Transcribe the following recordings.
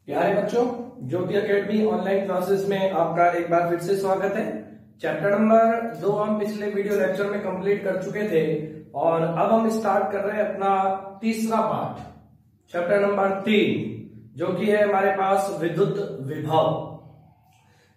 प्यारे बच्चों, ज्योति academy online classes में आपका एक बार फिर से स्वागत है। चैप्टर नंबर 2 हम पिछले वीडियो लेक्चर में कंप्लीट कर चुके थे और अब हम स्टार्ट कर रहे हैं अपना तीसरा पार्ट, चैप्टर नंबर 3, जो कि है हमारे पास विद्युत विभव।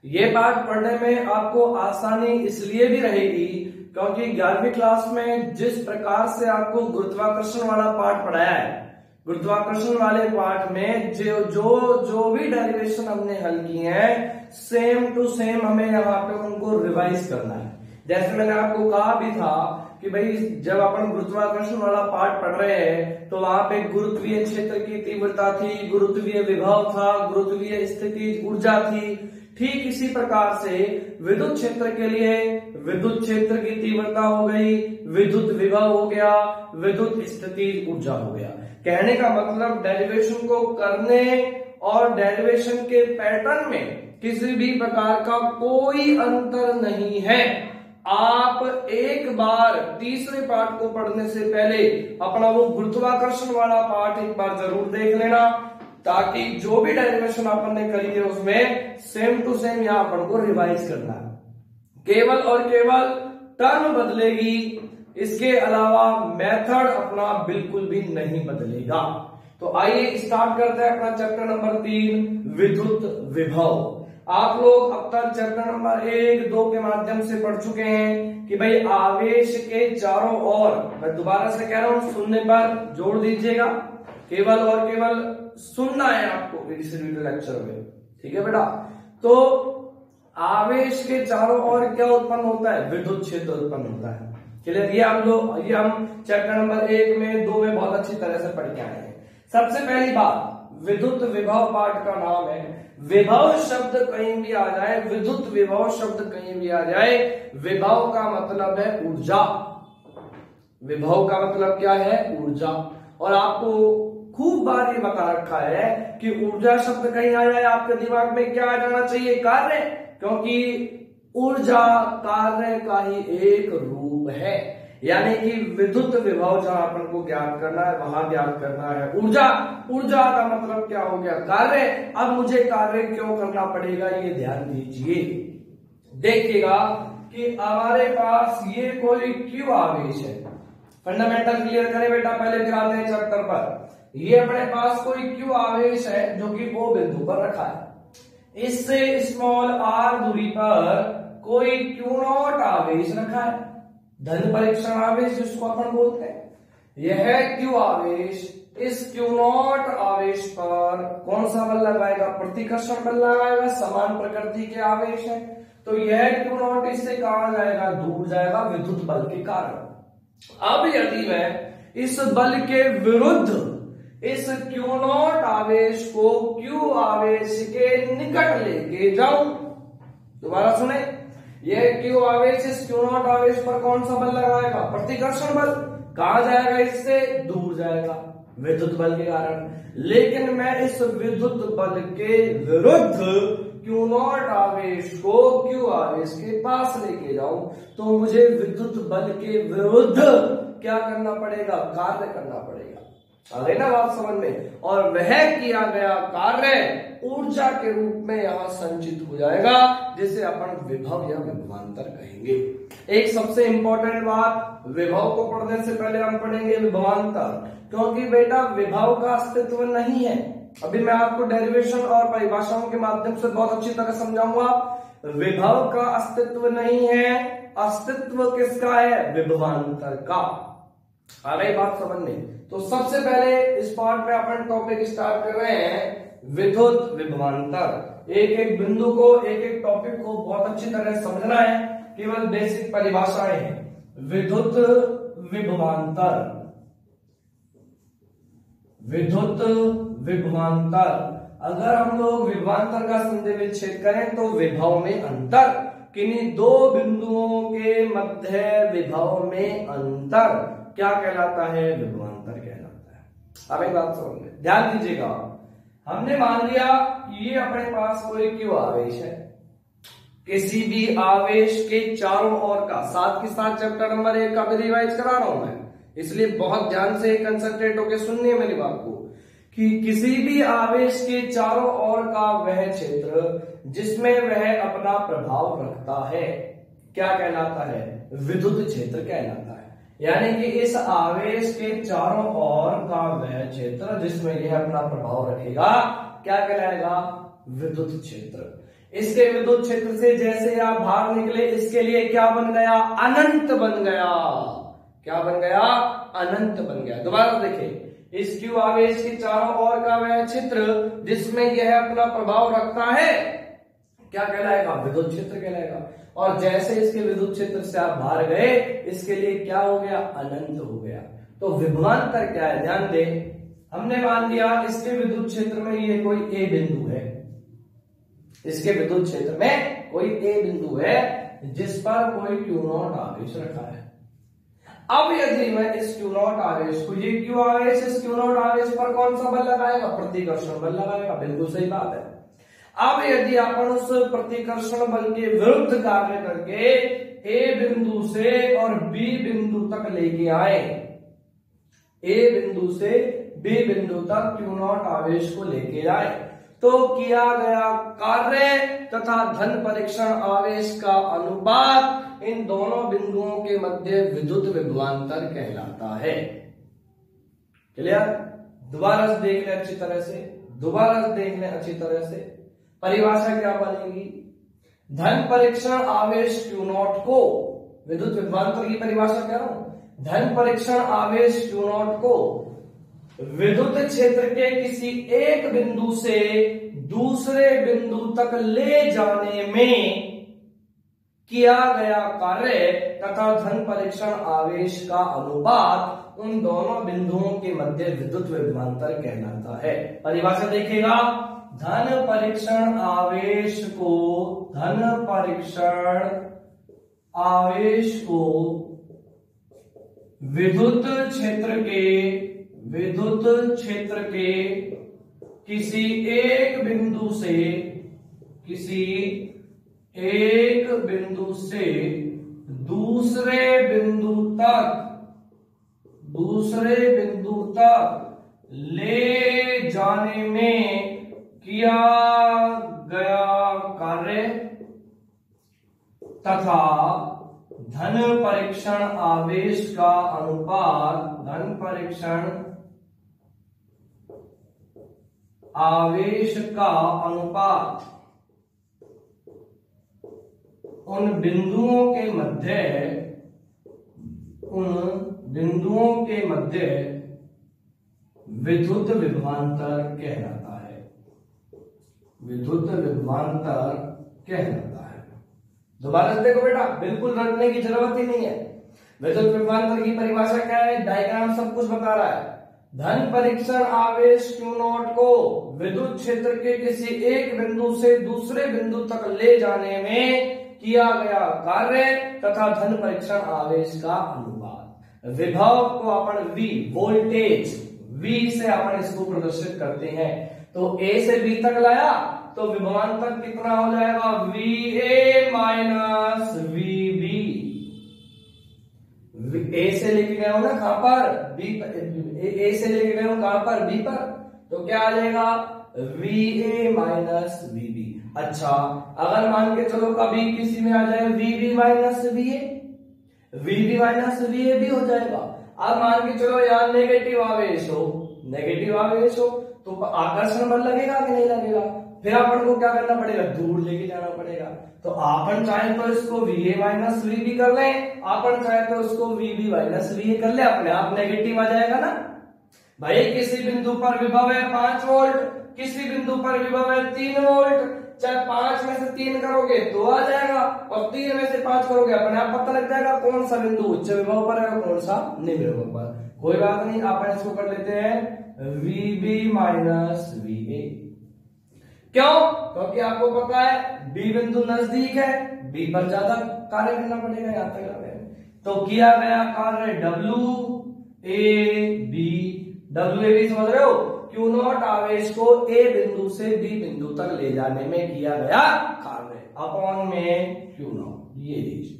ये पार्ट पढ़ने में आपको आसानी इसलिए भी रहेगी क्योंकि 11वीं क्लास में जिस प्रकार से आपको गुरुत्वाकर्षण वाला पार्ट पढ़ाया है, गुरुत्वाकर्षण वाले पार्ट में जो भी डेरिवेशन हमने हल किए हैं सेम टू सेम हमें यहाँ पे उनको रिवाइज करना है। जैसे मैंने आपको कहा भी था कि भाई जब अपन गुरुत्वाकर्षण वाला पार्ट पढ़ रहे हैं तो वहां पे गुरुत्वीय क्षेत्र की तीव्रता थी, गुरुत्वीय विभव था, गुरुत्वीय स्थितिज ऊर्जा थी। ठीक इसी प्रकार से विद्युत क्षेत्र के लिए विद्युत क्षेत्र की तीव्रता हो गई, विद्युत विभव हो गया, विद्युत स्थितिज ऊर्जा हो गया। कहने का मतलब डेरिवेशन को करने और डेरिवेशन के पैटर्न में किसी भी प्रकार का कोई अंतर नहीं है। आप एक बार तीसरे पार्ट को पढ़ने से पहले अपना वो गुरुत्वाकर्षण वाला पार्ट एक बार जरूर देख लेना, ताकि जो भी डेरिवेशन अपन ने करी है उसमें सेम टू सेम यहाँ अपन को रिवाइज करना है। केवल और केवल टर्म बदलेगी, इसके अलावा मेथड अपना बिल्कुल भी नहीं बदलेगा। तो आइए स्टार्ट करते हैं अपना चैप्टर नंबर 3, विद्युत विभव। आप लोग अब तक चैप्टर नंबर 1, 2 के माध्यम से पढ़ चुके हैं कि भाई आवेश के चारों ओर, मैं दोबारा से कह रहा हूं, सुनने पर जोड़ दीजिएगा, केवल और केवल सुनना है आपको इस वीडियो लेक्चर में, ठीक है बेटा। तो आवेश के चारों ओर क्या उत्पन्न होता है? विद्युत क्षेत्र उत्पन्न होता है। क्लियर? ये हम चैप्टर नंबर 1 में 2 में बहुत अच्छी तरह से पढ़ के आए हैं। सबसे पहली बात, विद्युत विभव पार्ट का नाम है। विभव शब्द कहीं भी आ जाए, विद्युत विभव शब्द कहीं भी आ जाए, विभव का मतलब है ऊर्जा। विभव का मतलब क्या है? ऊर्जा। और आपको खूब बार ये बता रखा है कि ऊर्जा शब्द कहीं आ जाए आपके दिमाग में क्या आ जाना चाहिए? कार्य, क्योंकि ऊर्जा कार्य का ही एक रूप है। यानी कि विद्युत विभव जहां अपन को ज्ञात करना है वहां ज्ञात करना है ऊर्जा। ऊर्जा का मतलब क्या हो गया? कार्य। अब मुझे कार्य क्यों करना पड़ेगा ये ध्यान दीजिए। देखिएगा कि हमारे पास ये कोई क्यू आवेश है। फंडामेंटल क्लियर करें बेटा, पहले फिर आते हैं चैप्टर पर। ये अपने पास कोई क्यू आवेश है जो कि वो बिंदु पर रखा है। इससे स्मॉल r दूरी पर कोई क्यू नॉट आवेश रखा है, धन परीक्षण आवेश जिसको अपन बोलते हैं। यह क्यू आवेश इस क्यू नॉट आवेश पर कौन सा बल लगाएगा? प्रतिकर्षण बल लगाएगा। समान प्रकृति के आवेश है तो यह क्यू नॉट इससे कहां जाएगा? दूर जाएगा विद्युत बल के कारण। अब यदि मैं इस बल के विरुद्ध इस क्यू नॉट आवेश को क्यू आवेश के निकट लेके जाऊं, दोबारा सुने, यह क्यू आवेश इस क्यू नॉट आवेश पर कौन सा बल लगाएगा? प्रतिकर्षण बल। कहां जाएगा? इससे दूर जाएगा विद्युत बल के कारण। लेकिन मैं इस विद्युत बल के विरुद्ध क्यू नॉट आवेश को क्यू आवेश के पास लेके जाऊं तो मुझे विद्युत बल के विरुद्ध क्या करना पड़ेगा? कार्य करना पड़ेगा। आ गई ना बात समझ में? और वह किया गया कार्य ऊर्जा के रूप में यहां संचित हो जाएगा, जिसे अपन विभव या विभवांतर कहेंगे। एक सबसे इंपॉर्टेंट बात, विभव को पढ़ने से पहले हम पढ़ेंगे विभवांतर, क्योंकि बेटा विभव का अस्तित्व नहीं है। अभी मैं आपको डेरिवेशन और परिभाषाओं के माध्यम से बहुत अच्छी तरह समझाऊंगा। विभव का अस्तित्व नहीं है, अस्तित्व किसका है? विभवांतर का। आ गई बात समझ में? तो सबसे पहले इस पार्ट में अपन टॉपिक स्टार्ट कर रहे हैं विद्युत विभवांतर। एक एक बिंदु को, एक एक टॉपिक को बहुत अच्छी तरह समझना है, केवल बेसिक परिभाषाएं हैं। विद्युत विभवांतर, विद्युत विभवांतर। अगर हम लोग विभवांतर का संधि विच्छेद करें तो विभव में अंतर, किन्हीं दो बिंदुओं के मध्य विभव में अंतर क्या कहलाता है? विभवांतर कहलाता है। अब एक बात समझ में ध्यान दीजिएगा। हमने मान लिया ये अपने पास कोई क्यू आवेश है, किसी भी आवेश के चारों ओर का, साथ के साथ चैप्टर नंबर 1 का भी रिवाइज करा रहा हूं मैं, इसलिए बहुत ध्यान से कंसंट्रेट होकर सुननी है मेरी बात को। कि किसी भी आवेश के चारों ओर का वह क्षेत्र जिसमें वह अपना प्रभाव रखता है क्या कहलाता है? विद्युत क्षेत्र कहलाता है। यानी कि इस आवेश के चारों ओर का वह क्षेत्र जिसमें यह अपना प्रभाव रखेगा क्या कहलाएगा? विद्युत क्षेत्र। इसके विद्युत क्षेत्र से जैसे आप बाहर निकले इसके लिए क्या बन गया? अनंत बन गया। क्या बन गया? अनंत बन गया। दोबारा देखिए, इस क्यू आवेश के चारों ओर का वह क्षेत्र जिसमें यह अपना प्रभाव रखता है क्या कहलाएगा? विद्युत क्षेत्र कहलाएगा। और जैसे इसके विद्युत क्षेत्र से आप बाहर गए इसके लिए क्या हो गया? अनंत हो गया। तो विभवांतर क्या है? ध्यान दें, हमने मान लिया इसके विद्युत क्षेत्र में ये कोई ए बिंदु है, इसके विद्युत क्षेत्र में कोई ए बिंदु है जिस पर कोई क्यू नॉट आवेश रखा है। अब यदि मैं इस क्यू नॉट आवेश को, ये क्यू आवेश इस क्यू नॉट आवेश पर कौन सा बल लगाएगा? प्रतिकर्षण बल लगाएगा। बिल्कुल सही बात है। अब यदि अपन उस प्रतिकर्षण बल के विरुद्ध कार्य करके ए बिंदु से और बी बिंदु तक लेके आए, ए बिंदु से बी बिंदु तक क्यू नॉट आवेश को लेके जाए, तो किया गया कार्य तथा धन परीक्षण आवेश का अनुपात इन दोनों बिंदुओं के मध्य विद्युत विभवांतर कहलाता है। क्लियर? दोबारा से देख लें अच्छी तरह से, दोबारा से देख लें अच्छी तरह से। परिभाषा क्या बनेगी? धन परीक्षण आवेश क्यू नॉट को, विद्युत विभवांतर की परिभाषा कह रहा हूं, धन परीक्षण आवेश क्यू नॉट को विद्युत क्षेत्र के किसी एक बिंदु से दूसरे बिंदु तक ले जाने में किया गया कार्य तथा धन परीक्षण आवेश का अनुपात उन दोनों बिंदुओं के मध्य विद्युत विभवांतर कहलाता है। परिभाषा देखिएगा, धन परीक्षण आवेश को, धन परीक्षण आवेश को विद्युत क्षेत्र के किसी एक बिंदु से, किसी एक बिंदु से दूसरे बिंदु तक ले जाने में किया गया कार्य तथा धन परीक्षण आवेश का अनुपात, धन परीक्षण आवेश का अनुपात उन बिंदुओं के मध्य विद्युत विभवांतर कहलाता है। विद्युत विभवांतर कहलाता है। दोबारा से देखो बेटा, बिल्कुल रटने की जरूरत ही नहीं है। विद्युत विभवांतर की परिभाषा क्या है? डायग्राम सब कुछ बता रहा है। धन परीक्षण आवेश क्यू नॉट को विद्युत क्षेत्र के किसी एक बिंदु से दूसरे बिंदु तक ले जाने में किया गया कार्य तथा धन परीक्षण आवेश का अनुपात। विभव को अपन V, वोल्टेज V से अपन इसको प्रदर्शित करते हैं। तो A से B तक लाया तो विभवांतर कितना हो जाएगा? VA minus VB। A से लेके गए हो ना कहां पर? B पर। A से लेके गए हो कहां पर? B पर। तो क्या आ जाएगा? VA minus VB। अच्छा, अगर मान के चलो कभी किसी में आ जाए VB minus VA, VB minus VA भी हो जाएगा। अब मान के चलो यार नेगेटिव आवेश हो तो आकर्षण बल लगेगा कि नहीं लगेगा? फिर अपन को क्या करना पड़ेगा? दूर लेके जाना पड़ेगा। तो अपन चाहे तो इसको VA माइनस VB कर लें, अपन चाहे तो उसको VB माइनस VA कर ले, अपने आप नेगेटिव आ जाएगा ना भाई। किसी बिंदु पर विभव है 5 वोल्ट, किसी बिंदु पर विभव है 3 वोल्ट। चाहे 5 में से 3 करोगे तो आ जाएगा और 3 में से 5 करोगे अपने आप पता लग जाएगा कौन सा बिंदु उच्च विभव पर है और कौन सा निम्न विभव पर। कोई बात नहीं, अपन इसको कर लेते हैं VB माइनस VA। क्यों? क्योंकि आपको पता है B बिंदु नजदीक है, B पर ज्यादा कार्य करना पड़ेगा यहां तक। तो किया गया कार्य WAB समझ रहे हो? क्यू नॉट आवेश को A बिंदु से B बिंदु तक ले जाने में किया गया कार्य अपॉन में क्यू नॉट। ये लीजिए,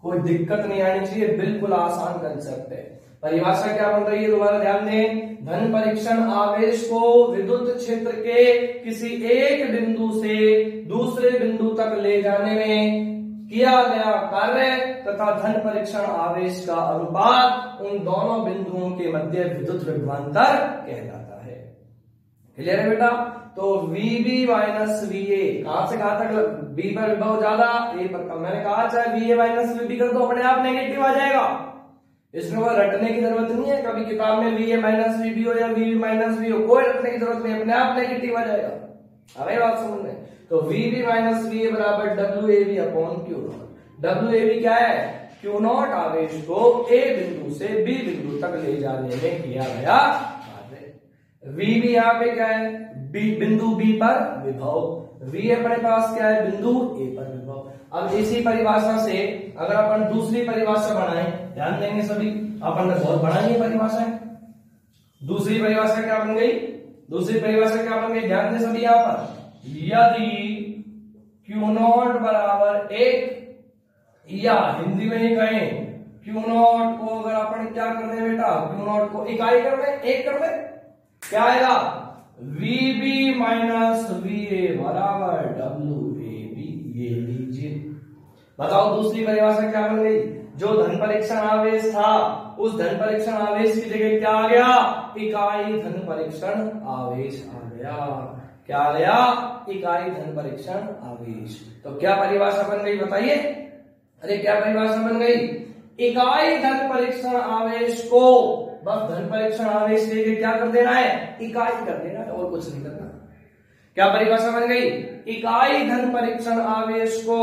कोई दिक्कत नहीं आनी चाहिए, बिल्कुल आसान कंसेप्ट है। परिभाषा क्या बन रही है, दोबारा ध्यान दें। धन परीक्षण आवेश को विद्युत क्षेत्र के किसी एक बिंदु से दूसरे बिंदु तक ले जाने में किया गया कार्य तथा धन परीक्षण आवेश का अनुपात उन दोनों बिंदुओं के मध्य विद्युत विभवांतर कहलाता है। क्लियर है बेटा? तो VB माइनस VA कहां से कहां तक? B पर विभव ज्यादा, A पर कम। मैंने कहा चाहे VA माइनस VB कर दो अपने आप नेगेटिव आ जाएगा, इसमें वो रटने की जरूरत नहीं है। कभी किताब में VA माइनस VB हो या VB माइनस V हो, कोई रटने की जरूरत नहीं, अपने आप नेगेटिव आ जाएगा। अरे बात समझ में? तो VB माइनस VA बराबर WAB अपॉन Q0। WAB क्या है? Q0 आवेश को A बिंदु से B बिंदु तक ले जाने में किया गया कार्य। VB यहाँ पे क्या है? बिंदु B पर विभव। VA अपने पास क्या है? बिंदु A पर विभव। अब इसी परिभाषा से अगर अपन दूसरी परिभाषा बनाएं, ध्यान देंगे सभी, अपन ने बहुत बनाई है परिभाषाएं। दूसरी परिभाषा क्या बन गई? दूसरी परिभाषा क्या बन गई? ध्यान दें सभी यहां पर, यदि Q0 बराबर 1 या हिंदी में ही कहें Q0 को अगर अपन क्या कर दे बेटा, Q0 को इकाई कर दे, 1 कर दे, क्या आएगा? VB माइनस VA बराबर WAB। ये लीजिए, बताओ दूसरी परिभाषा क्या बन गई? जो धन परीक्षण आवेश था उस धन परीक्षण आवेश की जगह क्या आ गया? इकाई धन परीक्षण आवेश आ गया। क्या आ गया? इकाई धन परीक्षण आवेश। तो क्या परिभाषा बन गई बताइए? अरे क्या परिभाषा बन गई? इकाई धन परीक्षण आवेश को बस धन परीक्षण आवेश लेके क्या कर देना है? इकाई कर देना है, और कुछ नहीं करना। क्या परिभाषा बन गई? इकाई धन परीक्षण आवेश को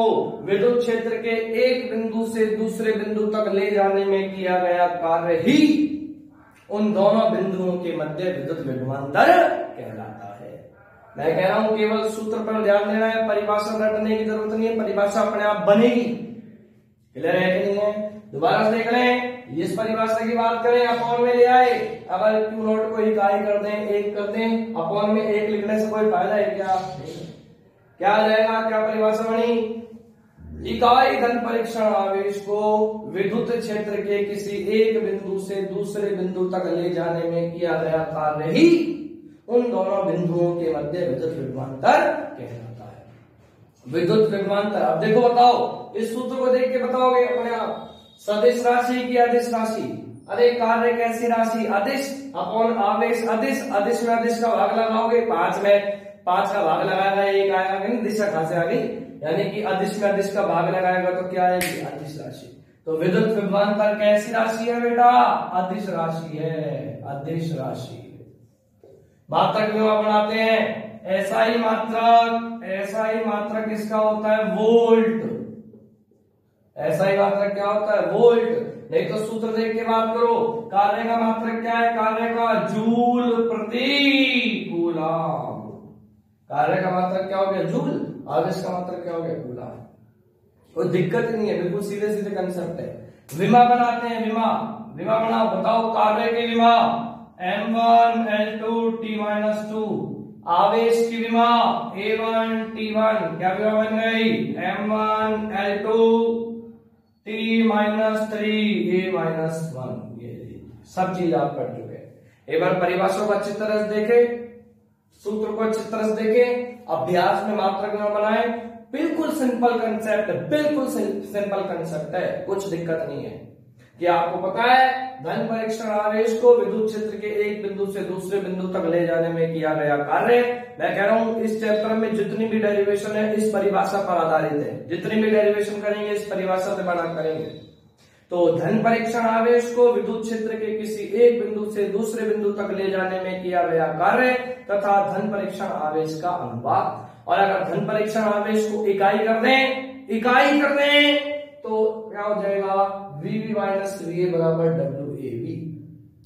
विद्युत क्षेत्र के एक बिंदु से दूसरे बिंदु तक ले जाने में किया गया कार्य ही उन दोनों बिंदुओं के मध्य विद्युत विभवांतर कहलाता है। मैं कह रहा हूं केवल सूत्र पर ध्यान देना है, परिभाषा रटने की जरूरत नहीं है, परिभाषा अपने आप बनेगी। क्लियर है कि नहीं है? दोबारा से देख लें, इस परिभाषा की बात करें, अपॉन में ले आए, अगर Q0 को इकाई कर दें, 1 कर दें, अपॉन में 1 लिखने से कोई फायदा है क्या? क्या आ जाएगा? क्या परिभाषा बनी? इकाई धन परीक्षण आवेश को विद्युत क्षेत्र के किसी एक बिंदु से दूसरे बिंदु तक ले जाने में किया गया कार्य ही उन दोनों बिंदुओं के मध्य विद्युत विभवांतर कहलाता है। विद्युत विभवांतर, अब देखो बताओ, इस सूत्र को देख के बताओगे अपने आप, सदिश राशि की अदिश राशि। अरे कार्य कैसी राशि? अदिश अपॉन आवेश। अदिश, अदिश में अदिश का भाग लगाओगे, 5 में 5 का भाग लगाएगा, 1 आएगा, दिशा कहां से आ गई? यानी कि अदिश में अदिश का भाग लगाएगा तो क्या आएगी? अदिश राशि। तो विद्युत विभवांतर कैसी राशि है बेटा? अदिश राशि है, अदिश राशि। मात्रक विभव बनाते हैं, ऐसा ही मात्रक किसका होता है? वोल्ट। ऐसा ही मात्रक क्या होता है? वोल्ट। नहीं तो सूत्र देख के बात करो, कार्य का मात्रक क्या है? कार्य का जूल प्रति कूलम। कार्य का मात्रक क्या हो गया? जूल। आवेश का मात्रक क्या हो गया? कूलम। कोई दिक्कत नहीं है, बिल्कुल सीधे सीधे कंसेप्ट है। विमा बनाते हैं, विमा बनाओ, बताओ कार्य की विमा M1 L2 T-2, आवेश की विमा A1 T1, क्या विमा बन गई? M1 L2 T-3 A-1। ये सब चीज आप कर चुके हैं। एक बार परिभाषा को अच्छी तरह से देखे, सूत्र को अच्छी तरह से देखे, अभ्यास में मात्रक विमा बनाए। बिल्कुल सिंपल कंसेप्ट है, बिल्कुल सिंपल कंसेप्ट है, कुछ दिक्कत नहीं है। कि आपको पता है धन परीक्षण आवेश को विद्युत क्षेत्र के एक बिंदु से दूसरे बिंदु तक ले जाने में किया गया कार्य। मैं कह रहा हूं इस चैप्टर में जितनी भी डेरिवेशन है इस परिभाषा पर आधारित है, जितनी भी डेरिवेशन करेंगे इस परिभाषा से बना करेंगे। तो धन परीक्षण आवेश को विद्युत क्षेत्र के किसी एक बिंदु से दूसरे बिंदु तक ले जाने में किया गया कार्य तथा धन परीक्षण आवेश का अनुपात। और अगर धन परीक्षण आवेश को इकाई कर दें तो क्या हो जाएगा? VB माइनस VA बराबर WAB।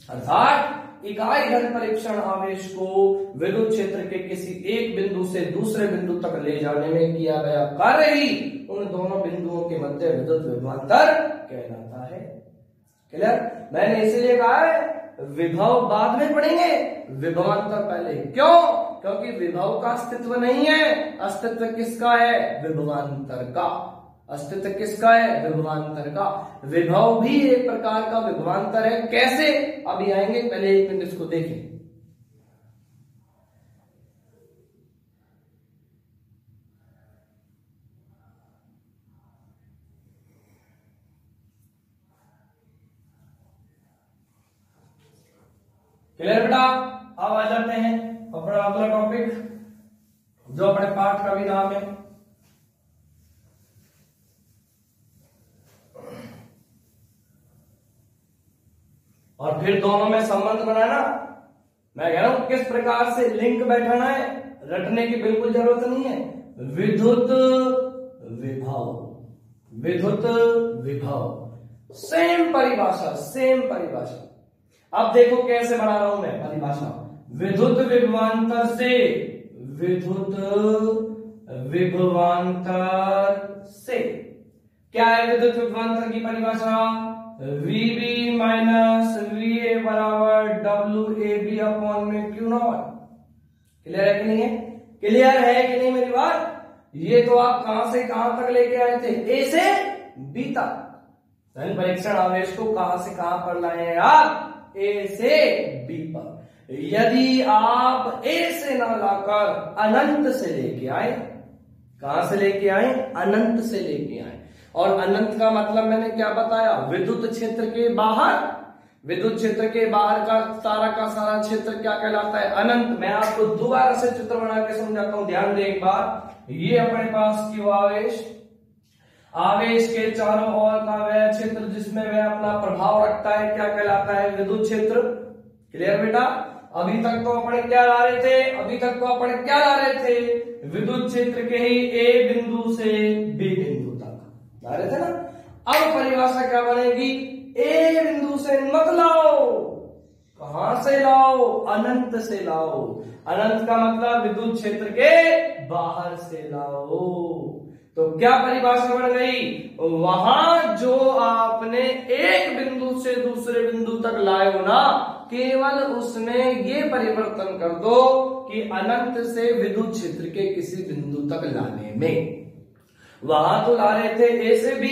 अर्थात इकाई धन परीक्षण आवेश को विद्युत क्षेत्र के किसी एक बिंदु से दूसरे बिंदु तक ले जाने में किया गया कार्य ही उन दोनों बिंदुओं के मध्य विद्युत विभवांतर कहलाता है। क्लियर? मैंने इसीलिए कहा है विभव बाद में पढ़ेंगे, विभवांतर पहले। क्यों? क्योंकि विभव का अस्तित्व नहीं है, अस्तित्व किसका है? विभवांतर का। अस्तित्व किसका है? विभवांतर का। विभव भी एक प्रकार का विभवांतर है। कैसे? अभी आएंगे, पहले 1 मिनट इसको देखें। क्लियर बेटा? अब आ जाते हैं अपना अगला टॉपिक, जो अपने पाठ का भी नाम है। और फिर दोनों में संबंध बनाना। मैं कह रहा हूं किस प्रकार से लिंक बैठाना है, रटने की बिल्कुल जरूरत नहीं है। विद्युत विभव, विद्युत विभव, सेम परिभाषा, सेम परिभाषा। अब देखो कैसे बना रहा हूं मैं परिभाषा। विद्युत विभवांतर से, विद्युत विभवांतर से क्या है? विद्युत विभवांतर की परिभाषा VB माइनस VA बराबर WAB अपॉन में Q नॉट। क्लियर है कि नहीं है? क्लियर है कि नहीं मेरी बात? ये तो आप कहां से कहां तक लेके आए थे? A से B तक। धन परीक्षण आवेश को कहां से कहां पर लाए हैं आप? A से B पर। यदि आप A से ना लाकर अनंत से लेके आए, कहां से लेके आए? अनंत से लेके आए। और अनंत का मतलब मैंने क्या बताया? विद्युत क्षेत्र के बाहर। विद्युत क्षेत्र के बाहर का सारा क्षेत्र क्या कहलाता है? अनंत। मैं आपको दोबारा से चित्र बना के समझाता हूं, ध्यान दें एक बार। ये अपने पास क्यों आवेश, आवेश के चारों ओर का वह क्षेत्र जिसमें वह अपना प्रभाव रखता है क्या कहलाता है? विद्युत क्षेत्र। क्लियर बेटा? अभी तक तो अपने क्या ला रहे थे? अभी तक तो अपने क्या ला रहे थे? विद्युत क्षेत्र के ही A बिंदु से B बिंदु तक ला रहे थे ना। अब परिभाषा क्या बनेगी? A बिंदु से मत लाओ, कहां से लाओ? अनंत से लाओ। अनंत का मतलब विद्युत क्षेत्र के बाहर से लाओ। तो क्या परिभाषा बन गई? वहां जो आपने एक बिंदु से दूसरे बिंदु तक लाए हो ना, केवल उसमें ये परिवर्तन कर दो कि अनंत से विद्युत क्षेत्र के किसी बिंदु तक लाने में। वहां तो ला रहे थे A से B,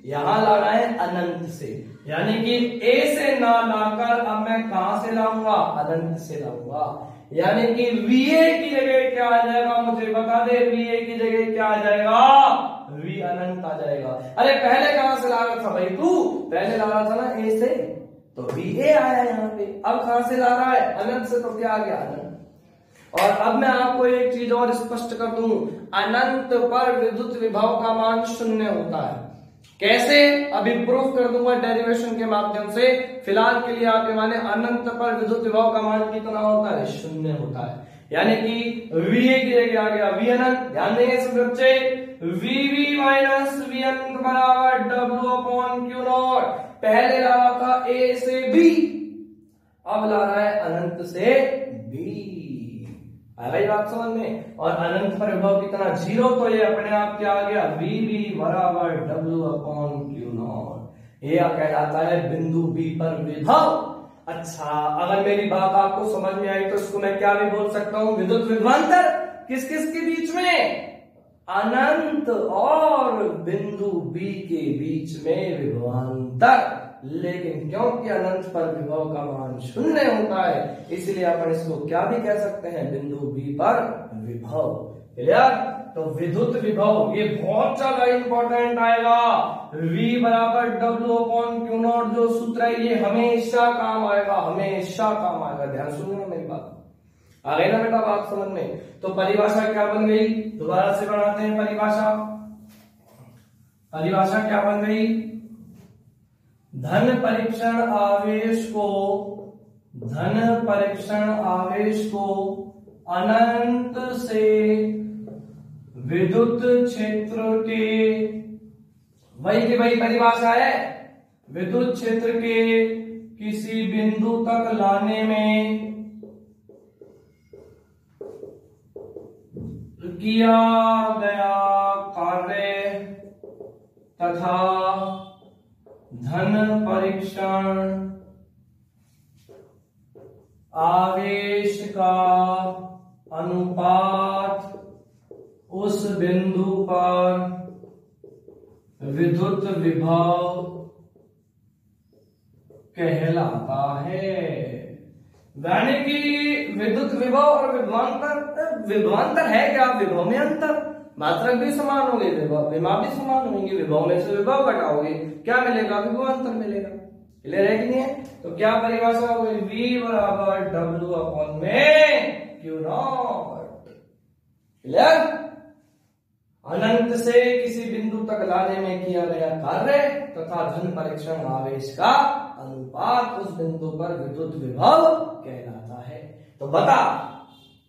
यहां ला रहा है अनंत से। यानी कि A से ना लाकर अब मैं कहां से लाऊंगा? अनंत से लाऊंगा। यानी कि VA की जगह क्या आ जाएगा? मुझे बता दे, VA की जगह क्या आ जाएगा? V अनंत आ जाएगा। अरे पहले कहां से ला रहा था भाई तू? पहले ला रहा था ना A से, तो VA आया यहाँ पे। अब कहां से ला रहा है? अनंत से, तो क्या आ गया? अनंत। और अब मैं आपको एक चीज और स्पष्ट कर दूं, अनंत पर विद्युत विभव का मान 0 होता है। कैसे? अभी प्रूफ कर दूंगा डेरिवेशन के माध्यम से। फिलहाल के लिए आप ये माने अनंत पर विद्युत विभव का मान कितना होता है? 0 होता है। यानी कि VA की जगह आ गया V अनंत। ध्यान देंगे सब बच्चे, VB माइनस V अनंत बराबर W अपॉन Q नॉट। पहले ला रहा था A से B, अब ला रहा है अनंत से B। आ गई बात समझ में? और अनंत पर विभव कितना? 0। तो ये अपने आप क्या आ गया? VB बराबर W अपॉन Q नॉट। ये कहलाता है बिंदु B पर विभव। अच्छा, अगर मेरी बात आपको समझ में आई तो इसको मैं क्या भी बोल सकता हूं? विद्युत विभवांतर। किस किस के बीच में? अनंत और बिंदु B के बीच में विभवांतर। लेकिन क्योंकि अनंत पर विभव का मान 0 होता है, इसलिए अपन इसको क्या भी कह सकते हैं? बिंदु B पर विभव। क्लियर? तो विद्युत विभव ये बहुत ज्यादा इंपॉर्टेंट आएगा। V बराबर W अपॉन Q नॉट जो सूत्र है, ये हमेशा काम आएगा, हमेशा काम आएगा। ध्यान सुनिए मेरी बात। आ गई ना बेटा बात समझ में? तो परिभाषा क्या बन गई? दोबारा से बनाते हैं परिभाषा। परिभाषा क्या बन गई? धन परीक्षण आवेश को, धन परीक्षण आवेश को अनंत से विद्युत क्षेत्र के, वही की वही परिभाषा है, विद्युत क्षेत्र के किसी बिंदु तक लाने में किया गया कार्य तथा धन परीक्षण आवेश का अनुपात उस बिंदु पर विद्युत विभव कहलाता है। यानी कि विद्युत विभव और विभवांतर है क्या? विभव में अंतर, मात्रक भी समान होंगे, विभव भी समान होंगे, विभव में से विभव घटाओगे क्या मिलेगा? विभवांतर मिलेगा। क्लियर है कि नहीं है? तो क्या परिभाषा हो गई? V बराबर W अपॉन में Q नॉट। क्लियर? अनंत से किसी बिंदु तक लाने में किया गया कार्य तथा धन परीक्षण आवेश का अनुपात उस बिंदु पर विद्युत विभव कहलाता है। तो बता,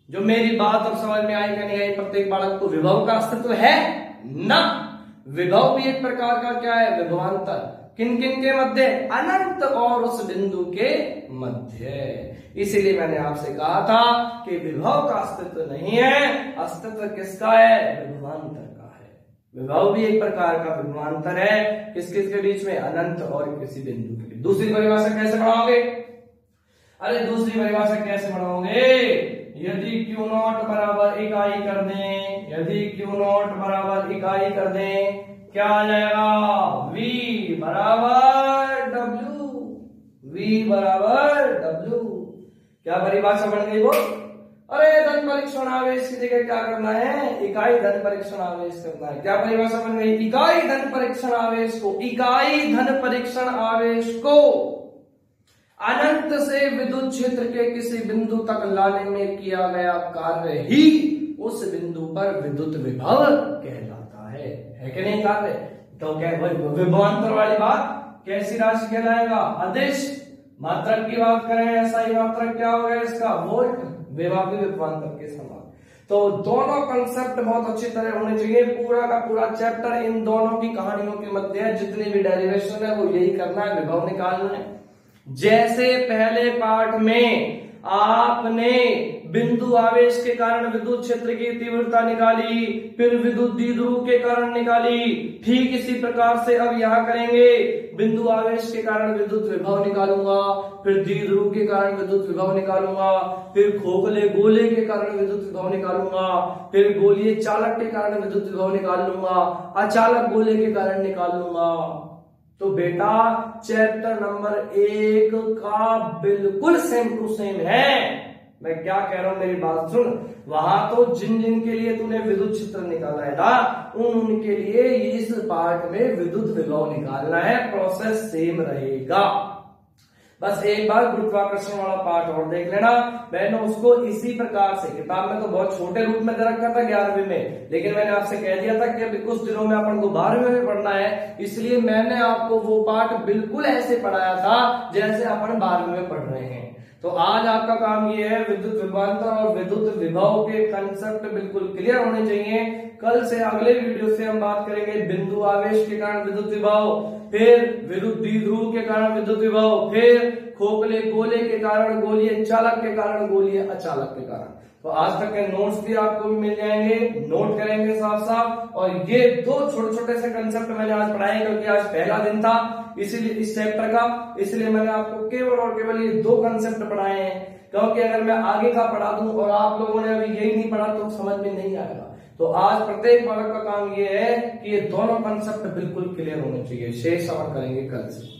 जो मेरी बात अब समझ में आई कि नहीं आई? प्रत्येक बालक को विभव का अस्तित्व है ना? विभव भी एक प्रकार का क्या है? विभवांतर। किन किन के मध्य? अनंत और उस बिंदु के मध्य। इसीलिए मैंने आपसे कहा था कि विभव का अस्तित्व नहीं है, अस्तित्व किसका है? विभवांतर का है। विभव भी एक प्रकार का विभवांतर है। किस किस के बीच में? अनंत और किसी बिंदु के बीच। दूसरी परिभाषा कैसे बढ़ाओगे? अरे दूसरी परिभाषा कैसे बढ़ाओगे? यदि Q नॉट बराबर इकाई कर दें, यदि Q नॉट बराबर इकाई कर दें, क्या आ जाएगा? V बराबर W, V बराबर W। क्या परिभाषा बन गई वो? अरे धन परीक्षण आवेश की जगह क्या करना है? इकाई धन परीक्षण आवेश करना है। क्या परिभाषा बन गई? इकाई धन परीक्षण आवेश को, इकाई धन परीक्षण आवेश को अनंत से विद्युत क्षेत्र के किसी बिंदु तक लाने में किया गया कार्य ही उस बिंदु पर विद्युत विभव कहलाता है कि नहीं? कार्य तो क्या विभवांतर वाली बात कैसी राशि कहलाएगा? अदिश। मात्रक की बात करें, ऐसा ही मात्रक क्या हो गया इसका? वोल्ट। विभव भी विभवांतर के समान। तो दोनों कंसेप्ट बहुत अच्छी तरह होने चाहिए। पूरा का पूरा चैप्टर इन दोनों की कहानियों के मध्य है। जितनी भी डेरिवेशन है वो यही करना है, विभव निकालना है। जैसे पहले पार्ट में आपने बिंदु आवेश के कारण विद्युत क्षेत्र की तीव्रता निकाली, फिर विद्युत द्विध्रुव के कारण निकाली, ठीक इसी प्रकार से अब यहां करेंगे। बिंदु आवेश के कारण विद्युत विभव निकालूंगा, फिर द्विध्रुव के कारण विद्युत विभव निकालूंगा, फिर खोखले गोले के कारण विद्युत विभव निकालूंगा, फिर गोलीय चालक के कारण विद्युत विभव निकाल लूंगा, अचालक गोले के कारण निकाल लूंगा। तो बेटा चैप्टर नंबर 1 का बिल्कुल सेम टू सेम है। मैं क्या कह रहा हूं, मेरी बात सुन। वहां तो जिन जिन के लिए तूने विद्युत क्षेत्र निकाला है ना, उनके लिए इस पार्ट में विद्युत विभव निकालना है। प्रोसेस सेम रहेगा। बस एक बार गुरुत्वाकर्षण वाला पार्ट और देख लेना। मैंने उसको इसी प्रकार से, किताब में तो बहुत छोटे रूप में दे रखा था 11वीं में, लेकिन मैंने आपसे कह दिया था कि अभी कुछ दिनों में अपन को 12वीं में पढ़ना है, इसलिए मैंने आपको वो पार्ट बिल्कुल ऐसे पढ़ाया था जैसे अपन 12वीं में पढ़ रहे हैं। तो आज आपका काम ये है, विद्युत विभवांतर और विद्युत विभव के कंसेप्ट बिल्कुल क्लियर होने चाहिए। कल से अगले वीडियो से हम बात करेंगे बिंदु आवेश के कारण विद्युत विभव, फिर विद्युत द्विध्रुव के कारण विद्युत विभव, फिर खोखले गोले के कारण, गोलीय चालक के कारण, गोलीय अचालक के कारण। तो आज तक के नोट्स भी आपको भी मिल जाएंगे, नोट करेंगे साफ साफ। और ये दो छोटे छोटे से कंसेप्ट मैंने आज पढ़ाए क्योंकि आज पहला दिन था इसीलिए इस चैप्टर का, इसलिए मैंने आपको केवल और केवल ये दो कंसेप्ट पढ़ाए हैं। क्योंकि अगर मैं आगे का पढ़ा दूं और आप लोगों ने अभी यही नहीं पढ़ा तो समझ में नहीं आएगा। तो आज प्रत्येक बालक का काम ये है कि ये दोनों कंसेप्ट बिल्कुल क्लियर होने चाहिए। शेष और करेंगे कल से।